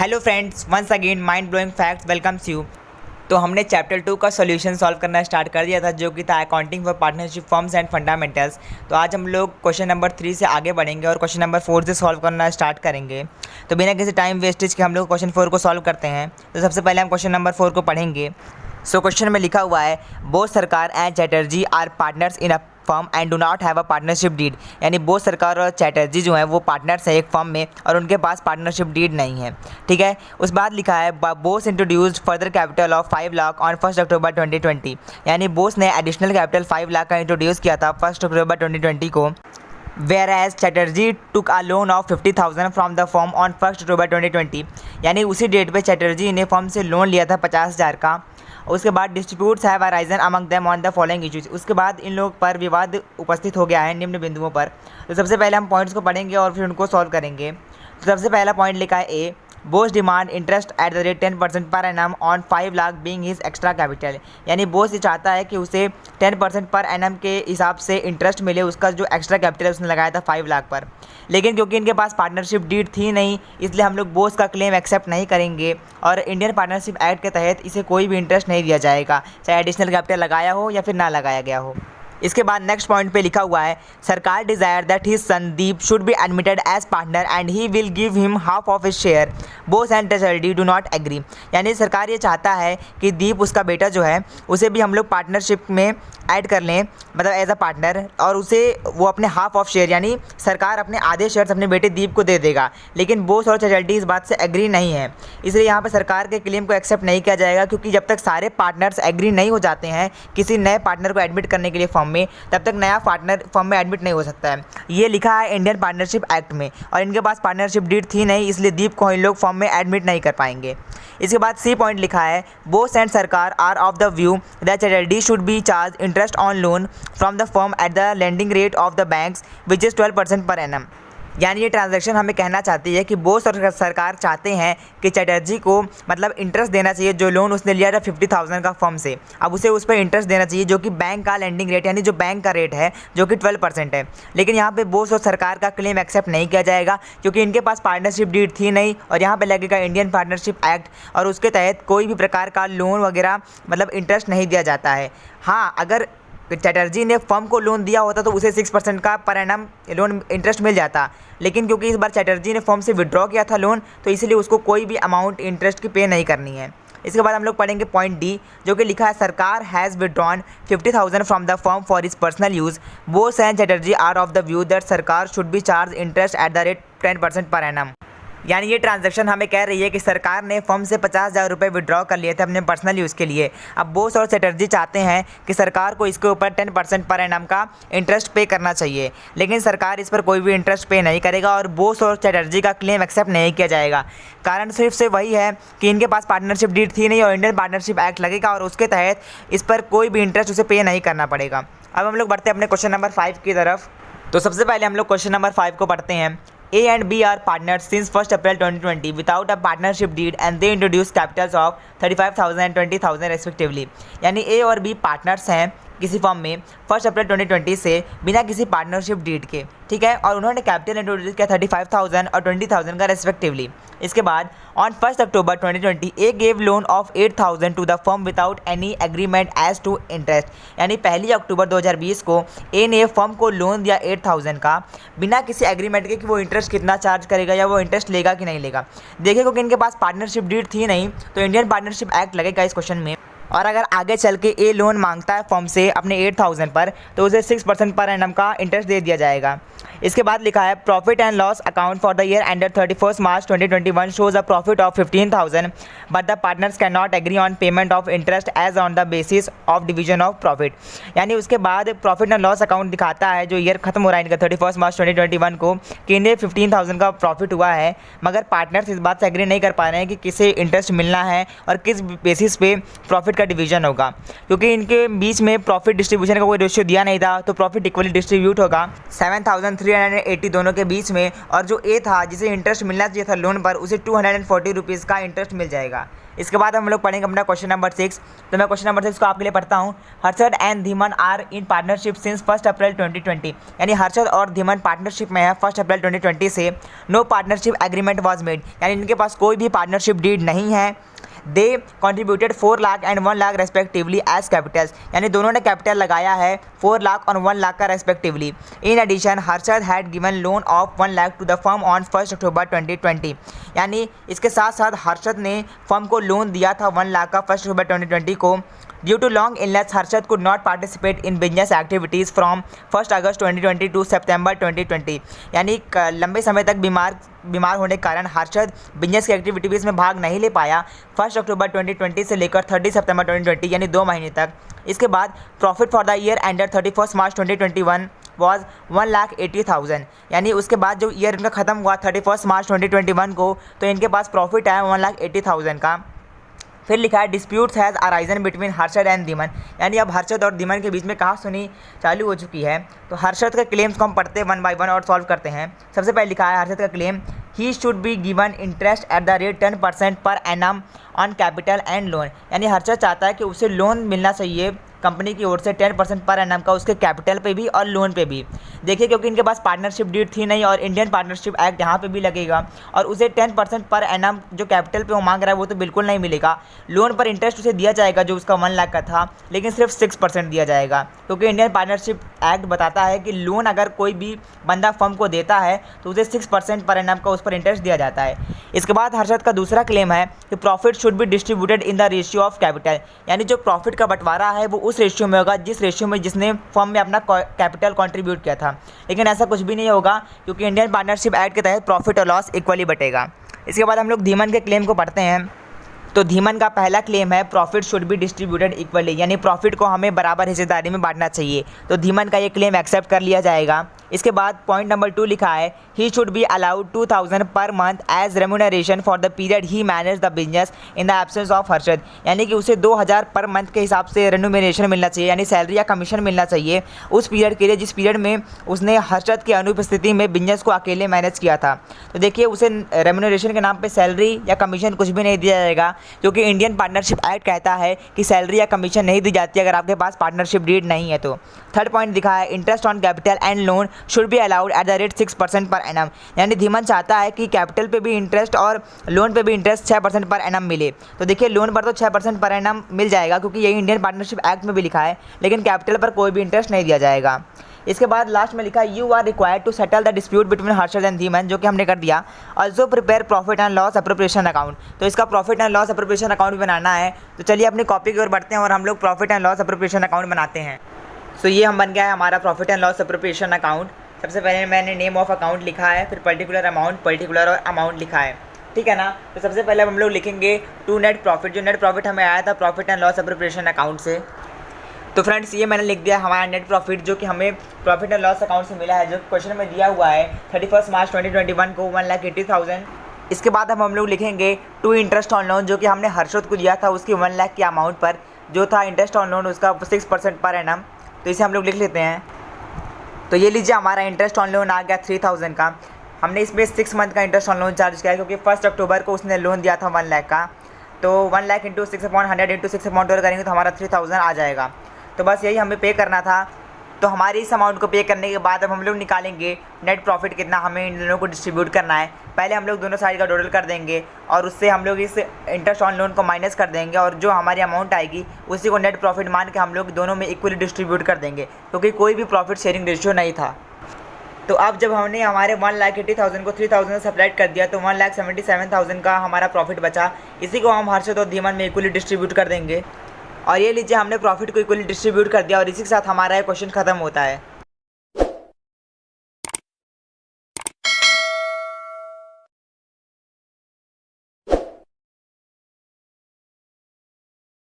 Hello friends, once again mind blowing facts welcomes you. तो हमने chapter 2 का solution solve करना स्टार्ट कर दिया था, जो कि था accounting for partnership firms and fundamentals. तो आज हम लोग क्वेश्चन नंबर 3 से आगे बढ़ेंगे और क्वेश्चन नंबर 4 से सॉल्व करना स्टार्ट करेंगे। तो बिना किसी टाइम वेस्टेज के हम लोग क्वेश्चन 4 को सॉल्व करते हैं। तो सबसे पहले हम क्वेश्चन नंबर 4 को पढ़ेंगे। सो क्वेश्चन में लिखा हुआ है, both Sarkar and Chatterjee are partners in a firm and do not have a partnership deed. यानी बोथ सरकार और चैटर्जी जो है वो पार्टनर्स है एक फर्म में और उनके पास पार्टनरशिप डीड नहीं है। ठीक है, उस बाद लिखा है Bose introduced further capital of 5 lakh on 1 अक्टूबर 2020। यानी बोस ने एडिशनल कैपिटल 5 लाख का इंट्रोड्यूस किया था 1 अक्टूबर 2020 को। Whereas Chatterjee took a loan of 50,000 from the firm on 1 अक्टूबर 2020। यानी उसी डेट पे चैटर्जी ने फर्म से लोन लिया था 50,000 का। उसके बाद disputes have arisen among them on the following issues. उसके बाद इन लोग पर विवाद उपस्थित हो गया है निम्न बिंदुओं पर। तो सबसे पहले हम पॉइंट्स को पढ़ेंगे और फिर उनको सॉल्व करेंगे। तो सबसे पहला पॉइंट लिखा है A, Bose demand interest at the rate 10% per annum on 5 lakh being his extra capital. यानी बोस ये चाहता है कि उसे 10% पर एनम के हिसाब से इंटरेस्ट मिले, उसका जो एक्स्ट्रा कैपिटल उसने लगाया था 5 लाख पर। लेकिन क्योंकि इनके पास पार्टनरशिप डीड थी नहीं, इसलिए हम लोग बोस का क्लेम एक्सेप्ट नहीं करेंगे और इंडियन पार्टनरशिप एक्ट के तहत इसे कोई भी इंटरेस्ट नहीं दिया जाएगा, चाहे एडिशनल कैपिटल लगाया हो या फिर ना लगाया गया हो। इसके बाद नेक्स्ट पॉइंट पे लिखा हुआ है, Sarkar desire that his son Deep should be admitted as partner and he will give him half of his share. Bose and Chatterjee do not agree. यानी सरकार ये चाहता है कि दीप उसका बेटा जो है उसे भी हम लोग पार्टनरशिप में ऐड कर लें, मतलब एज अ पार्टनर, और उसे वो अपने हाफ ऑफ शेयर यानी सरकार अपने आधे शेयर्स अपने बेटे दीप को दे देगा। लेकिन बोस और चैटर्जी इस बात से एग्री नहीं है, इसलिए यहाँ पर सरकार के क्लेम को एक्सेप्ट नहीं किया जाएगा, क्योंकि जब तक सारे पार्टनर्स एग्री नहीं हो जाते हैं किसी नए पार्टनर को एडमिट करने के लिए फर्म में, तब तक नया पार्टनर फर्म में एडमिट नहीं हो सकता है। ये लिखा है इंडियन पार्टनरशिप एक्ट में और इनके पास पार्टनरशिप डीड थी नहीं, इसलिए दीप को इन लोग फर्म में एडमिट नहीं कर पाएंगे। इसके बाद सी पॉइंट लिखा है, Bose and Sarkar are of the view that Chatterjee should be charge interest on loan from the firm at the lending rate of the banks which is 12% per annum. यानी ये ट्रांजैक्शन हमें कहना चाहती है कि बोस और सरकार चाहते हैं कि चैटर्जी को मतलब इंटरेस्ट देना चाहिए, जो लोन उसने लिया था 50,000 का फर्म से, अब उसे उस पर इंटरेस्ट देना चाहिए जो कि बैंक का लेंडिंग रेट यानी जो बैंक का रेट है जो कि 12% है। लेकिन यहाँ पे बोस और सरकार का क्लेम एक्सेप्ट नहीं किया जाएगा, क्योंकि इनके पास पार्टनरशिप डीड थी नहीं और यहाँ पे लगेगा इंडियन पार्टनरशिप एक्ट और उसके तहत कोई भी प्रकार का लोन वगैरह मतलब इंटरेस्ट नहीं दिया जाता है। हाँ, अगर चैटर्जी ने फर्म को लोन दिया होता तो उसे 6% का पर एनम लोन इंटरेस्ट मिल जाता, लेकिन क्योंकि इस बार चैटर्जी ने फर्म से विड्रॉ किया था लोन, तो इसीलिए उसको कोई भी अमाउंट इंटरेस्ट की पे नहीं करनी है। इसके बाद हम लोग पढ़ेंगे पॉइंट डी, जो कि लिखा है, Sarkar has withdrawn 50,000 from the firm for his personal use. Bose and Chatterjee are of the view that Sarkar should be charge interest at the rate 10% per annum. यानी ये ट्रांजैक्शन हमें कह रही है कि सरकार ने फर्म से 50,000 रुपये विड्रॉ कर लिए थे अपने पर्सनल यूज़ के लिए। अब बोस और चैटर्जी चाहते हैं कि सरकार को इसके ऊपर 10% पर एनम का इंटरेस्ट पे करना चाहिए, लेकिन सरकार इस पर कोई भी इंटरेस्ट पे नहीं करेगा और बोस और चैटर्जी का क्लेम एक्सेप्ट नहीं किया जाएगा। कारण सिर्फ से वही है कि इनके पास पार्टनरशिप डीड थी नहीं और इंडियन पार्टनरशिप एक्ट लगेगा और उसके तहत इस पर कोई भी इंटरेस्ट उसे पे नहीं करना पड़ेगा। अब हम लोग बढ़ते हैं अपने क्वेश्चन नंबर 5 की तरफ। तो सबसे पहले हम लोग क्वेश्चन नंबर 5 को पढ़ते हैं। A and B are partners since 1 April 2020 without a partnership deed and they introduce capitals of 35,000 and 20,000 respectively। यानी A और B पार्टनर्स हैं किसी फर्म में 1 अप्रैल 2020 से बिना किसी पार्टनरशिप डीड के, ठीक है, और उन्होंने कैपिटल इंट्रोड्यूस किया 35,000 और 20,000 का रेस्पेक्टिवली। इसके बाद on 1 October 2020 A gave loan of 8,000 to the firm without any agreement as to interest. यानी 1 अक्टूबर 2020 को ए ने फर्म को लोन दिया 8,000 का बिना किसी एग्रीमेंट के कि वो इंटरेस्ट कितना चार्ज करेगा या वो इंटरेस्ट लेगा कि नहीं लेगा। देखिए, क्योंकि इनके पास पार्टनरशिप डीड थी नहीं तो इंडियन पार्टनरशिप एक्ट लगेगा इस क्वेश्चन में। और अगर आगे चल के ए लोन मांगता है फर्म से अपने 8,000 पर तो उसे 6% पर एनम का इंटरेस्ट दे दिया जाएगा। इसके बाद लिखा है, profit and loss account for the year ended 31 March 2021 shows a profit of 15,000 but the partners can not agree on payment of interest as on the basis of division of profit. यानी उसके बाद profit and loss account दिखाता है जो year खत्म हो रहा है इनका 31 मार्च 2021 को कि इन्हें 15,000 का प्रॉफिट हुआ है, मगर पार्टनर्स इस बात से एग्री नहीं कर पा रहे हैं कि किसे इंटरेस्ट मिलना है और किस बेसिस पे प्रॉफिट का डिवीजन होगा, क्योंकि इनके बीच में प्रॉफिट डिस्ट्रीब्यूशन का कोई रेशियो दिया नहीं था, तो प्रॉफिट इक्वली डिस्ट्रीब्यूट होगा 7,380 दोनों के बीच में। और जो ए था जिसे इंटरेस्ट मिलना चाहिए था लोन पर, उसे 240 रुपीज़ का इंटरेस्ट मिल जाएगा। इसके बाद हम लोग पढ़ेंगे अपना क्वेश्चन नंबर 6। तो मैं क्वेश्चन नंबर 6 को आपके लिए पढ़ता हूँ। Harshad and Dhiman are in partnership since 1 अप्रैल 2020। यानी हर्षद और धीमन पार्टनरशिप में है 1 अप्रैल 2020 से। No partnership agreement was made, यानी इनके पास कोई भी पार्टनरशिप डीड नहीं है। They contributed 4 lakh and 1 lakh respectively as capitals, यानी दोनों ने कैपिटल लगाया है 4 लाख और 1 लाख का respectively. In addition Harshad had given loan of 1 lakh to the firm on 1 अक्टूबर 2020। यानी इसके साथ साथ हर्षद ने फर्म को लोन दिया था 1 लाख का 1 अक्टूबर 2020 को। Due to long illness Harshad could not participate in business activities from 1 अगस्त 2020 टू सितंबर 2020। यानी लंबे समय तक बीमार होने के कारण हर्षद बिजनेस की एक्टिविटीज़ में भाग नहीं ले पाया 1 अक्टूबर 2020 से लेकर 30 सितंबर 2020, यानी 2 महीने तक। इसके बाद profit for the year ended 31 March 2021 was 1,80,000। यानी उसके बाद जो ईयर इनका ख़त्म हुआ 31 मार्च 2021 को, तो इनके पास प्रॉफिट आया 1,80,000 का। फिर लिखा है disputes has arisen between Harshad and Dhiman, यानी अब हर्षद और धीमन के बीच में कहा सुनी चालू हो चुकी है। तो हर्षद के क्लेम्स को हम पढ़ते हैं 1 बाय 1 और सॉल्व करते हैं। सबसे पहले लिखा है हर्षद का claim, he should be given interest at the rate 10% per annum on capital and loan. यानी हर्षद चाहता है कि उसे लोन मिलना चाहिए कंपनी की ओर से 10% पर एनम का, उसके कैपिटल पे भी और लोन पे भी। देखिए क्योंकि इनके पास पार्टनरशिप डीड थी नहीं और इंडियन पार्टनरशिप एक्ट यहाँ पे भी लगेगा, और उसे 10% पर एनम जो कैपिटल पे वो मांग रहा है वो तो बिल्कुल नहीं मिलेगा। लोन पर इंटरेस्ट उसे दिया जाएगा जो उसका 1 लाख का था, लेकिन सिर्फ 6% दिया जाएगा, क्योंकि इंडियन पार्टनरशिप एक्ट बताता है कि लोन अगर कोई भी बंदा फर्म को देता है तो उसे 6% पर एनम का उस पर इंटरेस्ट दिया जाता है। इसके बाद हर्षद का दूसरा क्लेम है कि profit should be distributed in the ratio of capital, यानी जो प्रॉफिट का बंटवारा है वो उस रेशियो में होगा जिस रेशियो में जिसने फर्म में अपना कैपिटल कंट्रीब्यूट किया था। लेकिन ऐसा कुछ भी नहीं होगा, क्योंकि इंडियन पार्टनरशिप एक्ट के तहत प्रॉफिट और लॉस इक्वली बटेगा। इसके बाद हम लोग धीमन के क्लेम को पढ़ते हैं। तो धीमन का पहला क्लेम है profit should be distributed equally, यानी प्रॉफिट को हमें बराबर हिस्सेदारी में बांटना चाहिए। तो धीमन का ये क्लेम एक्सेप्ट कर लिया जाएगा। इसके बाद पॉइंट नंबर 2 लिखा है he should be allowed 2,000 per month as remuneration for the period he manage the business in the absence of Harshad, यानी कि उसे 2,000 पर मंथ के हिसाब से रेम्यूनरेशन मिलना चाहिए, यानी सैलरी या कमीशन मिलना चाहिए उस पीरियड के लिए जिस पीरियड में उसने हर्षद की अनुपस्थिति में बिजनेस को अकेले मैनेज किया था। तो देखिए उसे रेम्यूनरेशन के नाम पर सैलरी या कमीशन कुछ भी नहीं दिया जाएगा, क्योंकि इंडियन पार्टनरशिप एक्ट कहता है कि सैलरी या कमीशन नहीं दी जाती अगर आपके पास पार्टनरशिप डीड नहीं है। तो थर्ड पॉइंट दिखा है interest on capital and loan should be allowed at the rate 6% per annum, यानी धीमन चाहता है कि कैपिटल पे भी इंटरेस्ट और लोन पे भी इंटरेस्ट 6% पर एनम मिले। तो देखिए लोन पर तो 6% पर एनम मिल जाएगा, क्योंकि यही इंडियन पार्टनरशिप एक्ट में भी लिखा है, लेकिन कैपिटल पर कोई भी इंटरेस्ट नहीं दिया जाएगा। इसके बाद लास्ट में लिखा you are required to settle the dispute between Harshad and Dhiman, जो कि हमने कर दिया। Also prepare profit and loss appropriation account, तो इसका profit and loss appropriation account भी बनाना है। तो चलिए अपनी कॉपी की ओर बढ़ते हैं और हम लोग profit and loss appropriation account बनाते हैं। तो ये हम बन गया है हमारा profit and loss appropriation account. सबसे पहले मैंने नेम ऑफ अकाउंट लिखा है, फिर पर्टिकुलर अमाउंट, पर्टिकुलर और अमाउंट लिखा है, ठीक है ना। तो सबसे पहले हम लोग लिखेंगे टू नेट प्रॉफिट, जो नेट प्रॉफिट हमें आया था profit and loss appropriation account से। तो फ्रेंड्स ये मैंने लिख दिया हमारा नेट प्रॉफिट, जो कि हमें प्रॉफिट एंड लॉस अकाउंट से मिला है, जो क्वेश्चन में दिया हुआ है 31 मार्च 2021 को 1,80,000। इसके बाद हम लोग लिखेंगे टू इंटरेस्ट ऑन लोन, जो कि हमने हर्षद को दिया था उसकी 1 लाख की अमाउंट पर, जो था इंटरेस्ट ऑन लोन उसका 6% पर एनम। तो इसे हम लोग लिख लेते हैं। तो ये लीजिए हमारा इंटरेस्ट ऑन लोन आ गया 3,000 का। हमने इसमें 6 मंथ का इंटरेस्ट ऑन लोन चार्ज किया है, क्योंकि 1 अक्टूबर को उसने लोन दिया था 1 लाख का। तो 1 लाख इंटू 6/100 इंटू 6/12 करेंगे तो हमारा 3,000 आ जाएगा। तो बस यही हमें पे करना था। तो हमारी इस अमाउंट को पे करने के बाद अब हम लोग निकालेंगे नेट प्रॉफिट कितना हमें इन दोनों को डिस्ट्रीब्यूट करना है। पहले हम लोग दोनों साइड का टोटल कर देंगे और उससे हम लोग इस इंटरेस्ट ऑन लोन को माइनस कर देंगे, और जो हमारी अमाउंट आएगी उसी को नेट प्रॉफिट मान के हम लोग दोनों में इक्वली डिस्ट्रीब्यूट कर देंगे, क्योंकि कोई भी प्रॉफिट शेयरिंग रेशियो नहीं था। तो अब जब हमने हमारे 1,80,000 को 3,000 से सेपरेट कर दिया तो 1,77,000 का हमारा प्रॉफिट बचा। इसी को हम हर्षद और धीमन में इक्वली डिस्ट्रीब्यूट कर देंगे। और ये लीजिए हमने प्रॉफिट को इक्वली डिस्ट्रीब्यूट कर दिया, और इसी के साथ हमारा ये क्वेश्चन ख़त्म होता है।